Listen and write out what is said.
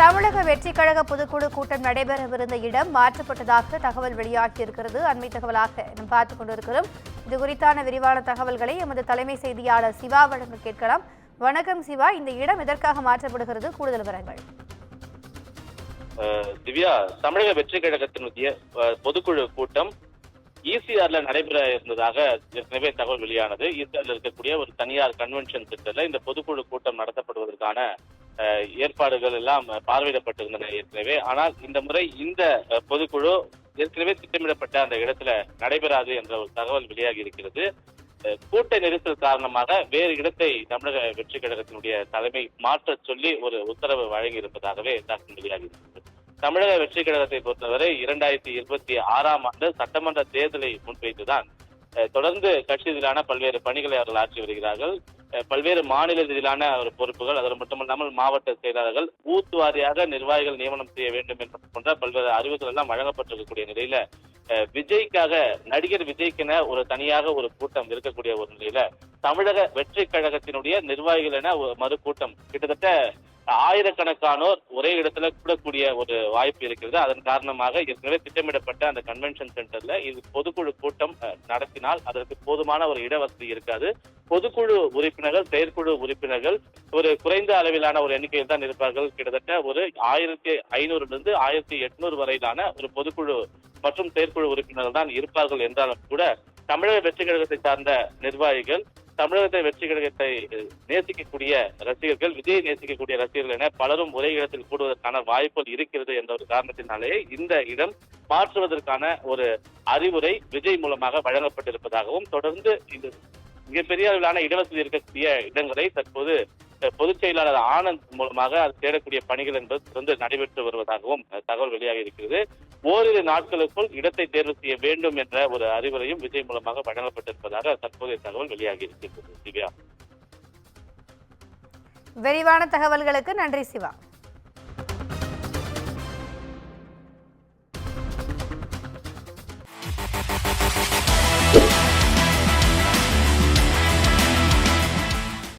தமிழக வெற்றிக் கழக பொதுக்குழு கூட்டம் நடைபெறவிருந்த இடம் மாற்றப்பட்டதாக தகவல் வெளியாகியிருக்கிறது. அண்மை தகவலாக நாம் பார்த்துக் கொண்டிருக்கிறோம். இது குறித்தான விரிவான தகவல்களை எமது தலைமை செய்தியாளர் சிவா வழங்க கேட்கலாம். வணக்கம் சிவா, இந்த இடம் எதற்காக மாற்றப்படுகிறது? கூடுதல் விவரங்கள். திவ்யா, தமிழக வெற்றிக் கழகத்தினுடைய பொதுக்குழு கூட்டம் ஈசிஆர்ல நடைபெற இருந்ததாக ஏற்கனவே தகவல் வெளியானது. ஈசிஆர்ல இருக்கக்கூடிய ஒரு தனியார் கன்வென்ஷன் சென்டர்ல இந்த பொதுக்குழு கூட்டம் நடத்தப்படுவதற்கான ஏற்பாடுகள் எல்லாம் பார்வையிடப்பட்டிருந்தன ஏற்கனவே. ஆனால் இந்த முறை இந்த பொதுக்குழு ஏற்கனவே திட்டமிடப்பட்ட அந்த இடத்துல நடைபெறாது என்ற ஒரு தகவல் வெளியாகி இருக்கிறது. கூட்ட நெரிசல் காரணமாக வேறு இடத்தை தமிழக வெற்றிக் கழகத்தினுடைய தலைமை மாற்ற சொல்லி ஒரு உத்தரவு வழங்கி இருப்பதாகவே தகவல் வெளியாகி இருக்கிறது. தமிழக வெற்றிக் கழகத்தை பொறுத்தவரை 2026ஆம் ஆண்டு சட்டமன்ற தேர்தலை முன்வைத்துதான் தொடர்ந்து கட்சி ரீதியிலான பல்வேறு பணிகளை அவர்கள் ஆற்றி வருகிறார்கள். பல்வேறு மாநில ரீதியிலான ஒரு பொறுப்புகள், அது மட்டுமல்லாமல் மாவட்ட செயலாளர்கள், பூத் வாரியாக நிர்வாகிகள் நியமனம் செய்ய வேண்டும் என்ற போன்ற பல்வேறு அறிவுகள் எல்லாம் வழங்கப்பட்டிருக்கக்கூடிய நிலையில விஜய்க்காக, நடிகர் விஜய்க்கென ஒரு தனியாக ஒரு கூட்டம் இருக்கக்கூடிய ஒரு நிலையில தமிழக வெற்றிக் கழகத்தினுடைய நிர்வாகிகள் என ஒரு மறு கூட்டம் கிட்டத்தட்ட ஆயிரக்கணக்கானோர் ஒரே இடத்துல கூடக்கூடிய ஒரு வாய்ப்பு இருக்கிறது. அதன் காரணமாக ஏற்கனவே திட்டமிடப்பட்ட அந்த கன்வென்ஷன் சென்டர்ல இது பொதுக்குழு கூட்டம் நடத்தினால் அதற்கு போதுமான ஒரு இடவசதி இருக்காது. பொதுக்குழு உறுப்பினர்கள், செயற்குழு உறுப்பினர்கள் ஒரு குறைந்த அளவிலான ஒரு எண்ணிக்கையில் தான் இருப்பார்கள். கிட்டத்தட்ட ஒரு 1500 1800 வரையிலான ஒரு பொதுக்குழு மற்றும் செயற்குழு உறுப்பினர்கள் தான் இருப்பார்கள் என்றாலும் கூட தமிழக வெற்றிக் கழகத்தை சார்ந்த நிர்வாகிகள், தமிழகத்தை வெற்றி கழகத்தை நேசிக்கக்கூடிய ரசிகர்கள், விஜய் நேசிக்கக்கூடிய ரசிகர்கள் என பலரும் ஒரே இடத்தில் கூடுவதற்கான வாய்ப்புகள் இருக்கிறது என்ற ஒரு காரணத்தினாலேயே இந்த இடம் மாற்றுவதற்கான ஒரு அறிவுரை விஜய் மூலமாக வழங்கப்பட்டிருப்பதாகவும், தொடர்ந்து இது மிகப்பெரிய அளவிலான இடவசதி இருக்கக்கூடிய இடங்களை தற்போது பொதுச் செயலாளர் ஆனந்த் மூலமாக அது தேடக்கூடிய பணிகள் என்பது தொடர்ந்து நடைபெற்று வருவதாகவும் தகவல் வெளியாகி இருக்கிறது. ஓரிரு நாட்களுக்குள் இடத்தை தேர்வு செய்ய வேண்டும் என்ற ஒரு அறிவுரையும் விஜய் மூலமாக வழங்கப்பட்டிருப்பதாக தற்போதைய தகவல் வெளியாகி இருக்கிறது. திவ்யா, விரிவான தகவல்களுக்கு நன்றி சிவா.